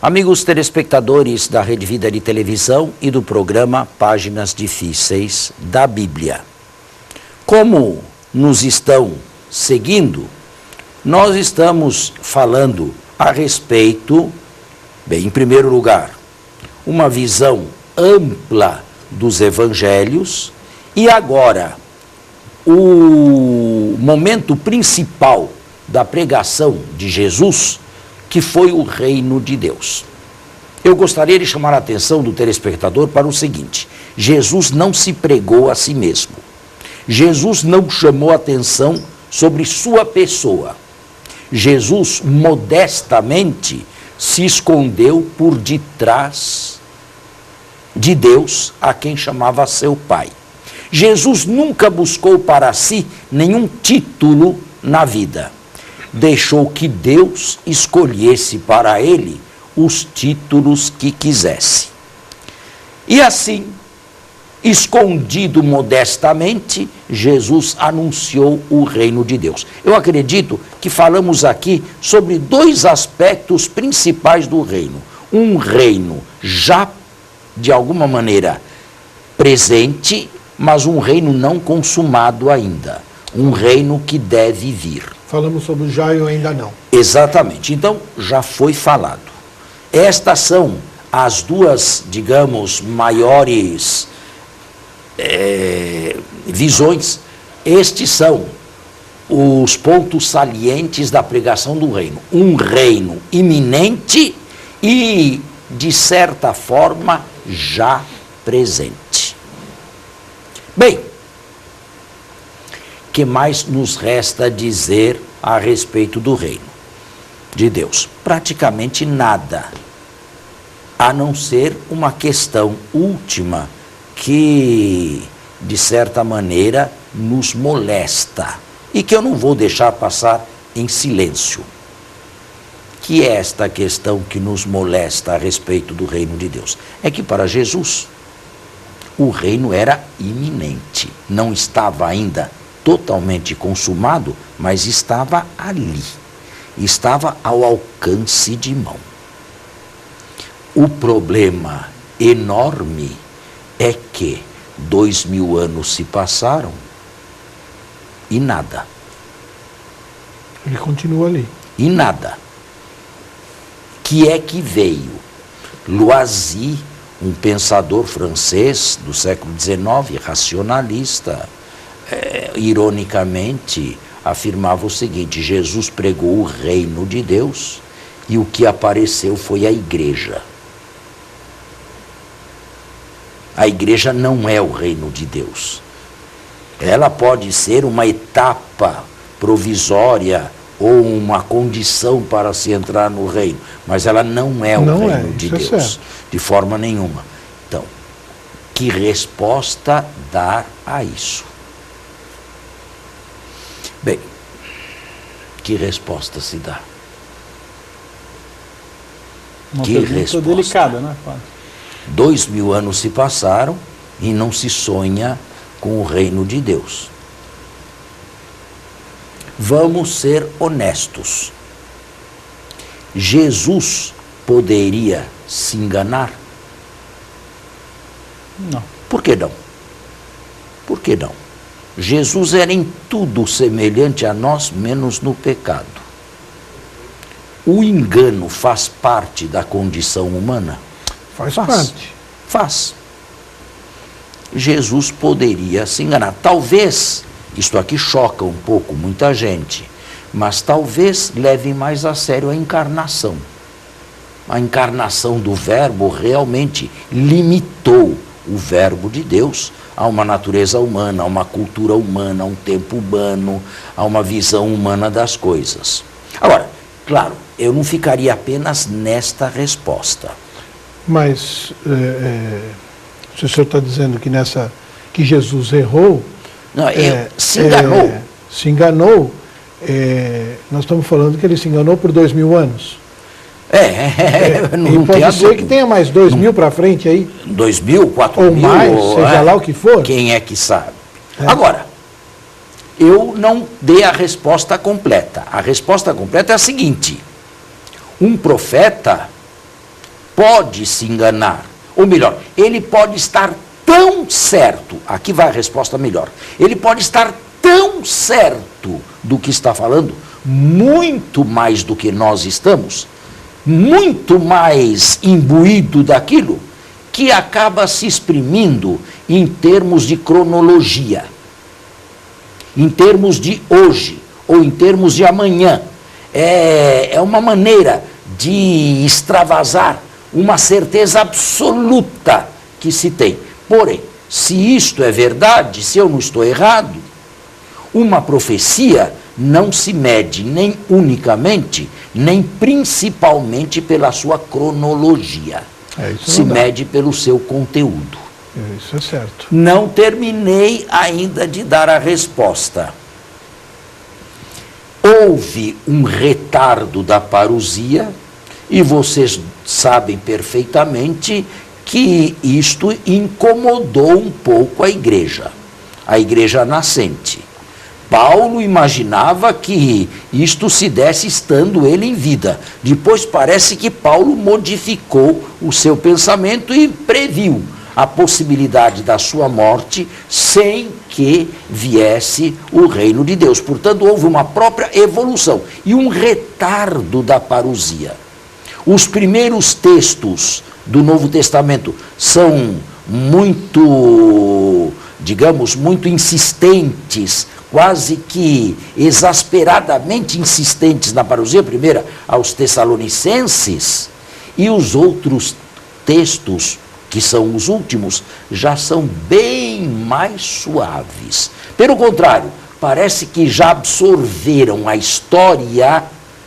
Amigos telespectadores da Rede Vida de Televisão e do programa Páginas Difíceis da Bíblia. Como nos estão seguindo, nós estamos falando a respeito, bem, em primeiro lugar, uma visão ampla dos evangelhos e agora o momento principal da pregação de Jesus, que foi o reino de Deus. Eu gostaria de chamar a atenção do telespectador para o seguinte: Jesus não se pregou a si mesmo. Jesus não chamou atenção sobre sua pessoa. Jesus modestamente se escondeu por detrás de Deus, a quem chamava seu Pai. Jesus nunca buscou para si nenhum título na vida. Deixou que Deus escolhesse para ele os títulos que quisesse. E assim, escondido modestamente, Jesus anunciou o reino de Deus. Eu acredito que falamos aqui sobre dois aspectos principais do reino. Um reino já, de alguma maneira, presente, mas um reino não consumado ainda. Um reino que deve vir. Falamos sobre o já e o ainda não. Exatamente. Então, já foi falado. Estas são as duas, digamos, maiores visões. Estes são os pontos salientes da pregação do reino. Um reino iminente e, de certa forma, já presente. Bem, que mais nos resta dizer a respeito do reino de Deus? Praticamente nada, a não ser uma questão última que, de certa maneira, nos molesta e que eu não vou deixar passar em silêncio. Que é esta questão que nos molesta a respeito do reino de Deus? É que para Jesus o reino era iminente, não estava ainda totalmente consumado, mas estava ali, estava ao alcance de mão. O problema enorme é que 2000 anos se passaram e nada. Ele continua ali. E nada. Que é que veio? Loisy, um pensador francês do século XIX, racionalista, ironicamente, afirmava o seguinte: Jesus pregou o reino de Deus e o que apareceu foi a igreja. A igreja não é o reino de Deus. Ela pode ser uma etapa provisória ou uma condição para se entrar no reino, mas ela não é o reino de Deus, de forma nenhuma. Então, que resposta dar a isso? Bem, que resposta se dá? Uma que pergunta resposta delicada, né, padre? 2000 anos se passaram e não se sonha com o reino de Deus. Vamos ser honestos. Jesus poderia se enganar? Não. Por que não? Por que não? Jesus era em tudo semelhante a nós, menos no pecado. O engano faz parte da condição humana? Faz parte. Faz. Jesus poderia se enganar. Talvez, isto aqui choca um pouco muita gente, mas talvez leve mais a sério a encarnação. A encarnação do Verbo realmente limitou o Verbo de Deus a uma natureza humana, a uma cultura humana, a um tempo humano, a uma visão humana das coisas. Agora, claro, eu não ficaria apenas nesta resposta. Mas se o senhor está dizendo que Jesus errou, não, se enganou. Se enganou, nós estamos falando que ele se enganou por 2000 anos. Não e pode ser que tenha mais 2000 para frente aí. 2000, 4000. Ou mais, seja lá o que for. Quem é que sabe? Agora, eu não dei a resposta completa. A resposta completa é a seguinte: um profeta pode se enganar, ou melhor, ele pode estar tão certo, aqui vai a resposta melhor, ele pode estar tão certo do que está falando, muito mais do que nós estamos, muito mais imbuído daquilo, que acaba se exprimindo em termos de cronologia, em termos de hoje, ou em termos de amanhã. É uma maneira de extravasar uma certeza absoluta que se tem. Porém, se isto é verdade, se eu não estou errado, uma profecia não se mede nem unicamente, nem principalmente pela sua cronologia. Se mede pelo seu conteúdo. Isso é certo. Não terminei ainda de dar a resposta. Houve um retardo da parousia, e vocês sabem perfeitamente que isto incomodou um pouco a igreja nascente. Paulo imaginava que isto se desse estando ele em vida. Depois parece que Paulo modificou o seu pensamento e previu a possibilidade da sua morte sem que viesse o reino de Deus. Portanto, houve uma própria evolução e um retardo da parousia. Os primeiros textos do Novo Testamento são muito, digamos, muito insistentes, quase que exasperadamente insistentes na parousia, primeira aos Tessalonicenses, e os outros textos, que são os últimos, já são bem mais suaves. Pelo contrário, parece que já absorveram a história,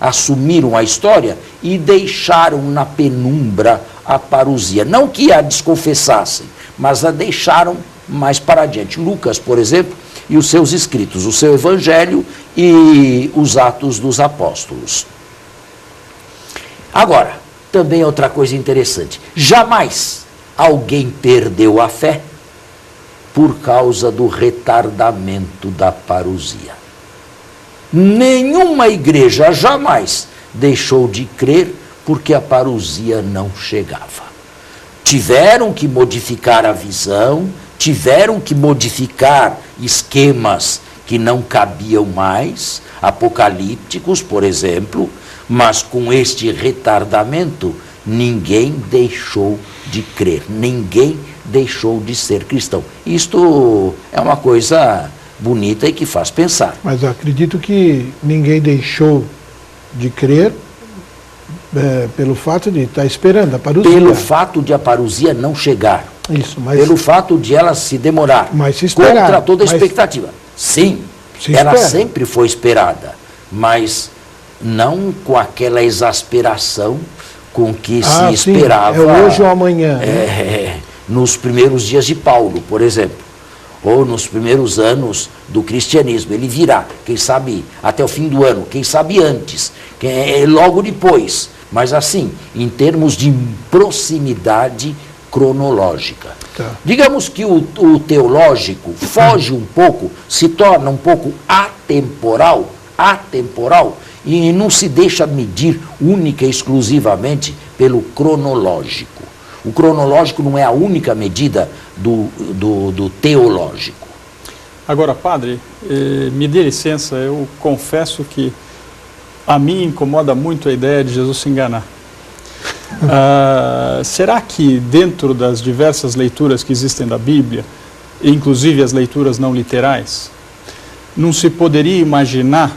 assumiram a história e deixaram na penumbra a parousia. Não que a desconfessassem, mas a deixaram mais para adiante. Lucas, por exemplo, e os seus escritos, o seu evangelho e os Atos dos Apóstolos. Agora, também outra coisa interessante. Jamais alguém perdeu a fé por causa do retardamento da parousia. Nenhuma igreja jamais deixou de crer porque a parousia não chegava. Tiveram que modificar a visão, tiveram que modificar esquemas que não cabiam mais, apocalípticos, por exemplo, mas com este retardamento, ninguém deixou de crer, ninguém deixou de ser cristão. Isto é uma coisa bonita e que faz pensar. Mas eu acredito que ninguém deixou de crer pelo fato de estar esperando a parousia. Pelo fato de a parousia não chegar. Isso, mas... Pelo fato de ela se demorar. Mas se esperar. Contra toda a expectativa. Sim, ela espera. sempre foi esperada, mas não com aquela exasperação com que se esperava. Sim, é hoje ou amanhã. Nos primeiros dias de Paulo, por exemplo, ou nos primeiros anos do cristianismo. Ele virá, quem sabe até o fim do ano, quem sabe antes, logo depois. Mas assim, em termos de proximidade cronológica. Tá. Digamos que o teológico foge um pouco, se torna um pouco atemporal, e não se deixa medir única e exclusivamente pelo cronológico. O cronológico não é a única medida do teológico. Agora, padre, me dê licença, eu confesso que a mim incomoda muito a ideia de Jesus se enganar. Será que dentro das diversas leituras que existem da Bíblia, inclusive as leituras não literais, não se poderia imaginar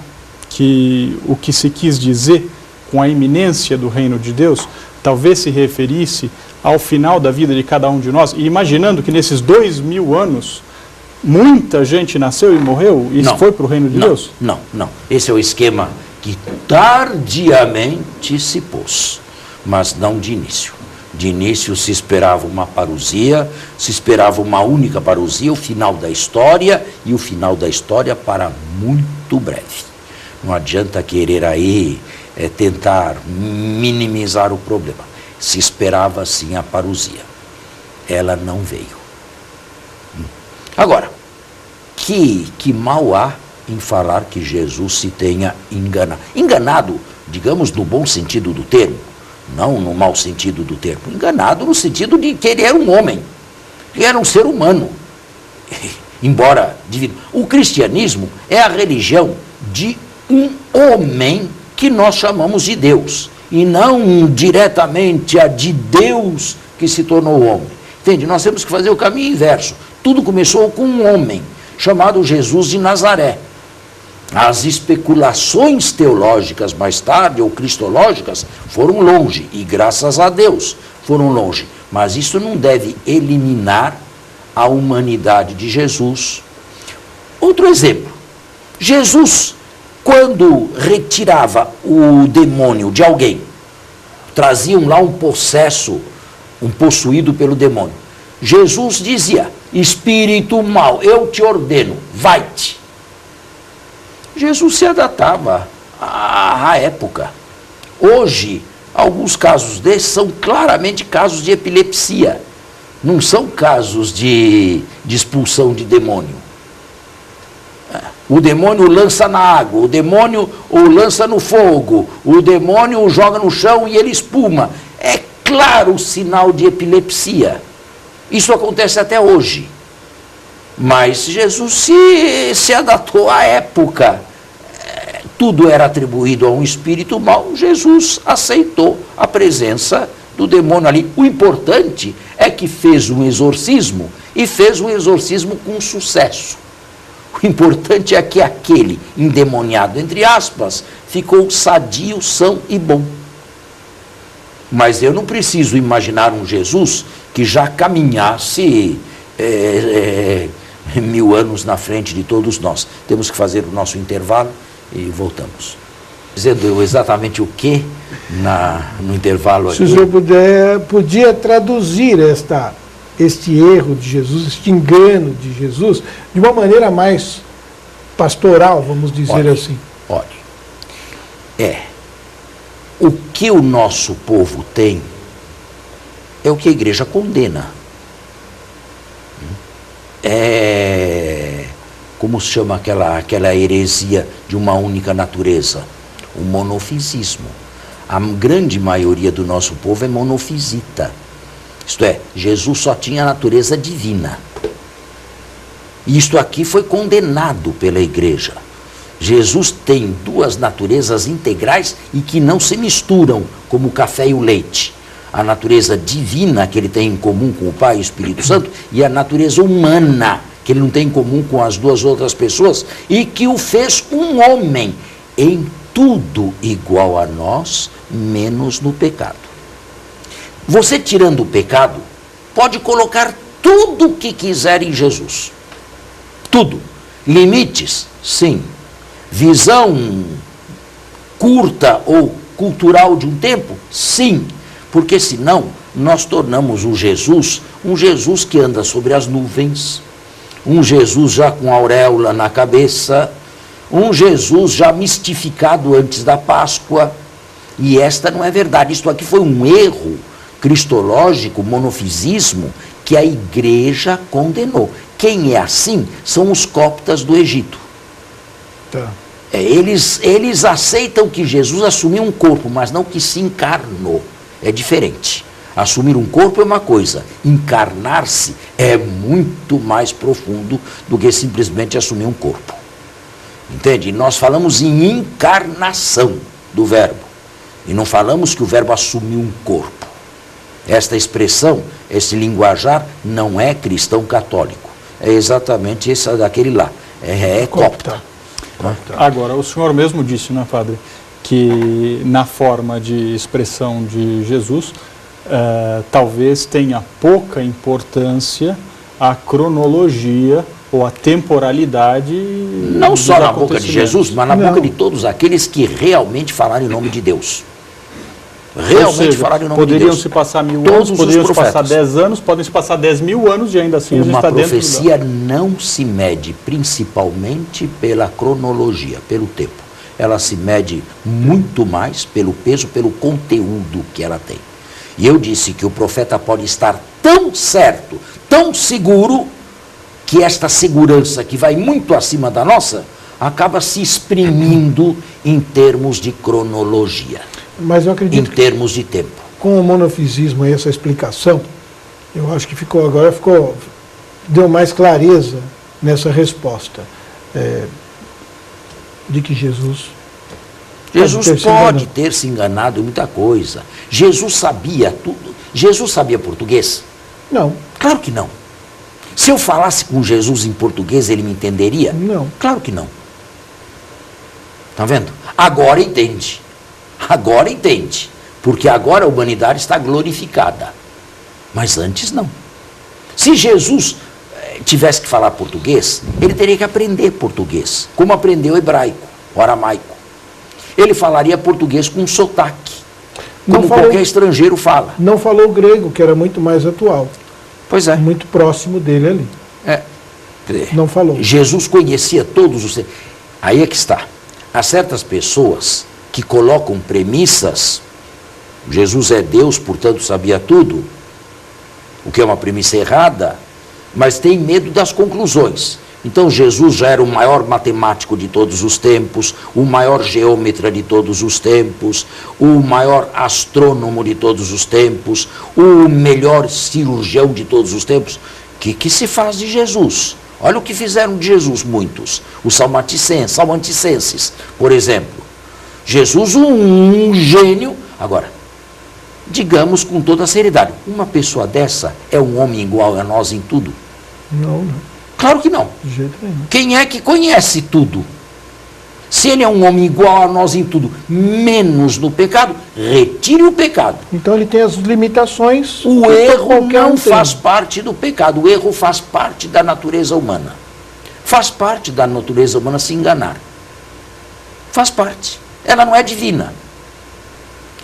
que o que se quis dizer com a iminência do reino de Deus talvez se referisse ao final da vida de cada um de nós, e imaginando que nesses 2000 anos muita gente nasceu e morreu e foi para o reino de Deus? Não. Esse é o esquema que tardiamente se pôs, mas não de início. De início se esperava uma parousia, se esperava uma única parousia, o final da história, e o final da história para muito breve. Não adianta querer aí tentar minimizar o problema. Se esperava sim a parousia. Ela não veio. Agora, que mal há em falar que Jesus se tenha enganado? Enganado, digamos, no bom sentido do termo. não no mau sentido do termo, enganado no sentido de que ele era um homem, ele era um ser humano, embora divino. O cristianismo é a religião de um homem que nós chamamos de Deus, e não diretamente a de Deus que se tornou homem. Entende? Nós temos que fazer o caminho inverso. Tudo começou com um homem chamado Jesus de Nazaré. As especulações teológicas mais tarde, ou cristológicas, foram longe, e graças a Deus foram longe. Mas isso não deve eliminar a humanidade de Jesus. Outro exemplo, Jesus, quando retirava o demônio de alguém, traziam lá um possesso, um possuído pelo demônio. Jesus dizia: espírito mau, eu te ordeno, vai-te. Jesus se adaptava à época. Hoje, alguns casos desses são claramente casos de epilepsia. Não são casos de expulsão de demônio. O demônio lança na água, o demônio o lança no fogo, o demônio o joga no chão e ele espuma. É claro sinal de epilepsia. Isso acontece até hoje. Mas Jesus se adaptou à época. Tudo era atribuído a um espírito mau. Jesus aceitou a presença do demônio ali. O importante é que fez um exorcismo, e fez um exorcismo com sucesso. O importante é que aquele endemoniado, entre aspas, ficou sadio, são e bom. Mas eu não preciso imaginar um Jesus que já caminhasse 1000 anos na frente de todos nós. Temos que fazer o nosso intervalo e voltamos. Dizendo exatamente o que no intervalo aqui. Se o senhor podia traduzir este erro de Jesus, este engano de Jesus, de uma maneira mais pastoral, vamos dizer assim. Olha, o que o nosso povo tem é o que a igreja condena. Como se chama aquela heresia de uma única natureza? O monofisismo. A grande maioria do nosso povo é monofisita. Isto é, Jesus só tinha a natureza divina. E isto aqui foi condenado pela igreja. Jesus tem duas naturezas integrais e que não se misturam, como o café e o leite. A natureza divina, que ele tem em comum com o Pai e o Espírito Santo, e a natureza humana, que ele não tem em comum com as duas outras pessoas, e que o fez um homem, em tudo igual a nós, menos no pecado. Você, tirando o pecado, pode colocar tudo o que quiser em Jesus. Tudo. Limites? Sim. Visão curta ou cultural de um tempo? Sim. Porque senão nós tornamos um Jesus que anda sobre as nuvens, um Jesus já com auréola na cabeça, um Jesus já mistificado antes da Páscoa. E esta não é verdade. Isto aqui foi um erro cristológico, monofisismo, que a igreja condenou. Quem é assim são os coptas do Egito. Tá. Eles aceitam que Jesus assumiu um corpo, mas não que se encarnou. É diferente. Assumir um corpo é uma coisa, encarnar-se é muito mais profundo do que simplesmente assumir um corpo. Entende? Nós falamos em encarnação do verbo, e não falamos que o verbo assumiu um corpo. Esta expressão, esse linguajar, não é cristão católico. É exatamente essa daquele lá. É copta. Agora, o senhor mesmo disse, não é, padre, que na forma de expressão de Jesus, talvez tenha pouca importância a cronologia ou a temporalidade. Não só na boca de Jesus, mas na boca de todos aqueles que realmente falaram em nome de Deus. Realmente falaram em nome de Deus. Poderiam se passar 1000 anos, poderiam se passar 10 anos, podem se passar 10.000 anos e ainda assim a gente está dentro. Uma profecia não se mede principalmente pela cronologia, pelo tempo. Ela se mede muito mais pelo peso, pelo conteúdo que ela tem. E eu disse que o profeta pode estar tão certo, tão seguro, que esta segurança que vai muito acima da nossa, acaba se exprimindo em termos de cronologia. Mas eu acredito em termos de tempo. com o monofisismo e essa explicação, eu acho que deu mais clareza nessa resposta de que Jesus pode ter se enganado em muita coisa. Jesus sabia tudo. Jesus sabia português? Não. Claro que não. Se eu falasse com Jesus em português, ele me entenderia? Não. Claro que não. Está vendo? Agora entende. Agora entende. Porque agora a humanidade está glorificada. Mas antes não. Se Jesus tivesse que falar português, ele teria que aprender português, como aprendeu hebraico, o aramaico. Ele falaria português com sotaque, como qualquer estrangeiro fala. Não falou grego, que era muito mais atual. Pois é. Muito próximo dele ali. Não falou. Jesus conhecia todos os... Aí é que está. Há certas pessoas que colocam premissas. Jesus é Deus, portanto sabia tudo, o que é uma premissa errada, mas tem medo das conclusões. Então Jesus já era o maior matemático de todos os tempos, o maior geômetra de todos os tempos, o maior astrônomo de todos os tempos, o melhor cirurgião de todos os tempos. Que se faz de Jesus? Olha o que fizeram de Jesus muitos. Os salmanticenses, por exemplo. Jesus, um gênio. Agora, digamos com toda a seriedade, uma pessoa dessa é um homem igual a nós em tudo? Não. Claro que não. De jeito nenhum. Quem é que conhece tudo? Se ele é um homem igual a nós em tudo, menos no pecado, retire o pecado. Então ele tem as limitações. O erro não faz parte do pecado, o erro faz parte da natureza humana. Faz parte da natureza humana se enganar. Faz parte. Ela não é divina.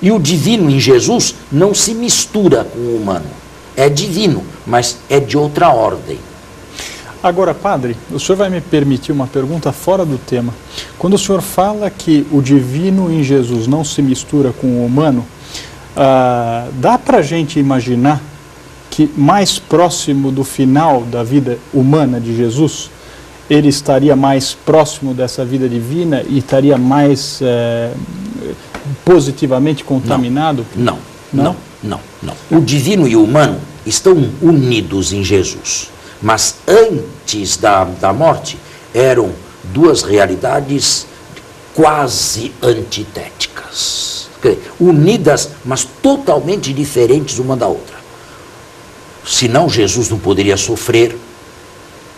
E o divino em Jesus não se mistura com o humano. É divino, mas é de outra ordem. Agora, padre, o senhor vai me permitir uma pergunta fora do tema. Quando o senhor fala que o divino em Jesus não se mistura com o humano, dá para a gente imaginar que mais próximo do final da vida humana de Jesus, ele estaria mais próximo dessa vida divina e estaria mais positivamente contaminado? Não. O divino e o humano estão unidos em Jesus. Mas antes da morte, eram duas realidades quase antitéticas. Unidas, mas totalmente diferentes uma da outra. Senão Jesus não poderia sofrer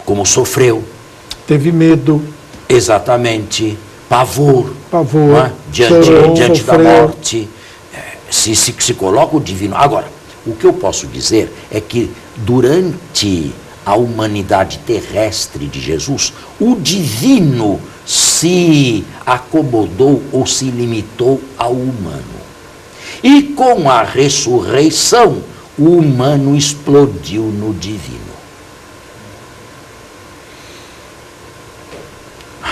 como sofreu. Teve medo. Exatamente. Pavor. Não é? Diante da morte. Se coloca o divino. Agora, o que eu posso dizer é que durante a humanidade terrestre de Jesus, o divino se acomodou ou se limitou ao humano. E com a ressurreição, o humano explodiu no divino.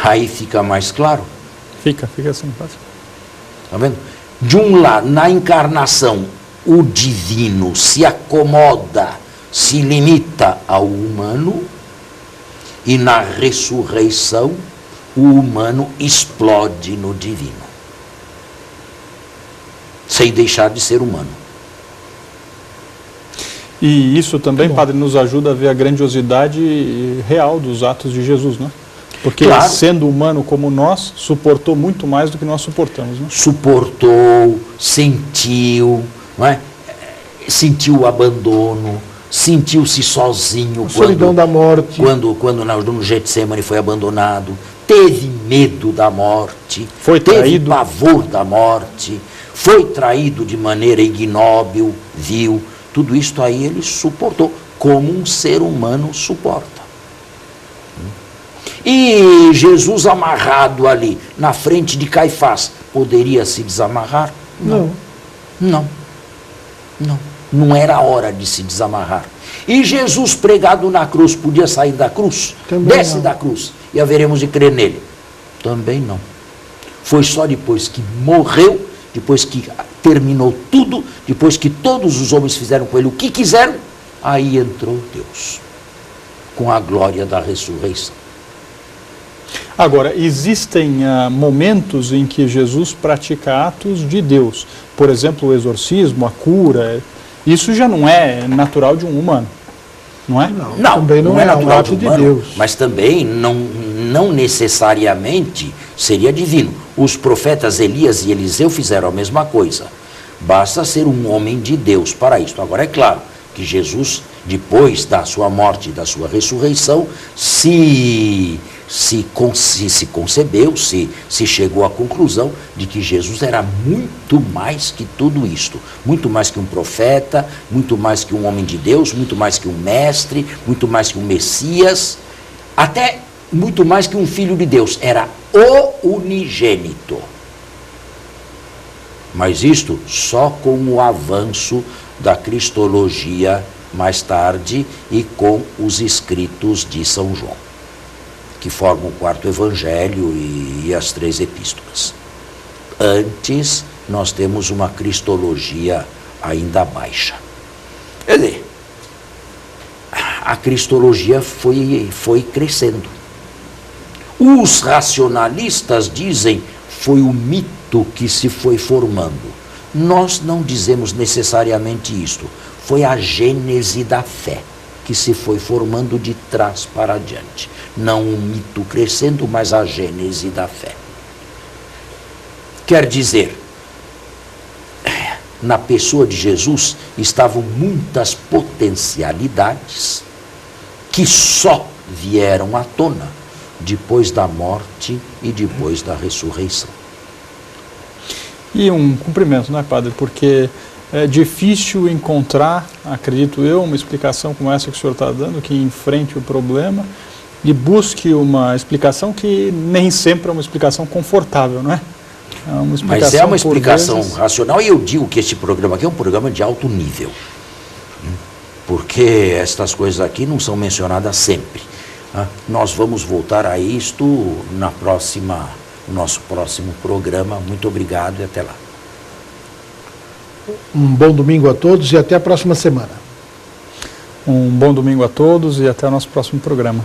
Aí fica mais claro? Fica assim, padre. Está vendo? De um lado, na encarnação, o divino se acomoda, se limita ao humano, e na ressurreição o humano explode no divino, sem deixar de ser humano. E isso também, padre, nos ajuda a ver a grandiosidade real dos atos de Jesus, né? Porque claro, sendo humano como nós, suportou muito mais do que nós suportamos, né? Suportou, sentiu, não é? Sentiu o abandono, sentiu-se sozinho, a solidão da morte. Quando no Getsemane foi abandonado, teve medo da morte, teve pavor da morte, foi traído de maneira ignóbil, vil. Tudo isso aí ele suportou, como um ser humano suporta. E Jesus amarrado ali, na frente de Caifás, poderia se desamarrar? Não. Não era a hora de se desamarrar. E Jesus pregado na cruz, podia sair da cruz? Também desce não. Da cruz e haveremos de crer nele? Também não. Foi só depois que morreu, depois que terminou tudo, depois que todos os homens fizeram com ele o que quiseram, aí entrou Deus, com a glória da ressurreição. Agora, existem momentos em que Jesus pratica atos de Deus. Por exemplo, o exorcismo, a cura. Isso já não é natural de um humano, não é? Não, também não é um natural ato de humano, de Deus. mas também não necessariamente seria divino. Os profetas Elias e Eliseu fizeram a mesma coisa. Basta ser um homem de Deus para isso. Agora, é claro que Jesus, depois da sua morte e da sua ressurreição, se concebeu, se chegou à conclusão de que Jesus era muito mais que tudo isto. Muito mais que um profeta, muito mais que um homem de Deus, muito mais que um mestre, muito mais que um Messias, até muito mais que um filho de Deus. Era o unigênito. Mas isto só com o avanço da cristologia mais tarde e com os escritos de São João, que formam o quarto evangelho e as 3 epístolas. Antes, nós temos uma cristologia ainda baixa. Quer dizer, a cristologia foi crescendo. Os racionalistas dizem foi o mito que se foi formando. Nós não dizemos necessariamente isto. Foi a gênese da fé que se foi formando de trás para diante. Não um mito crescendo, mas a gênese da fé. Quer dizer, na pessoa de Jesus estavam muitas potencialidades que só vieram à tona depois da morte e depois da ressurreição. E um cumprimento, não é, padre? Porque é difícil encontrar, acredito eu, uma explicação como essa que o senhor está dando, que enfrente o problema e busque uma explicação que nem sempre é uma explicação confortável, não é? Mas é uma explicação racional, e eu digo que este programa aqui é um programa de alto nível. Porque estas coisas aqui não são mencionadas sempre. Nós vamos voltar a isto no nosso próximo programa. Muito obrigado e até lá. Um bom domingo a todos e até a próxima semana. Um bom domingo a todos e até o nosso próximo programa.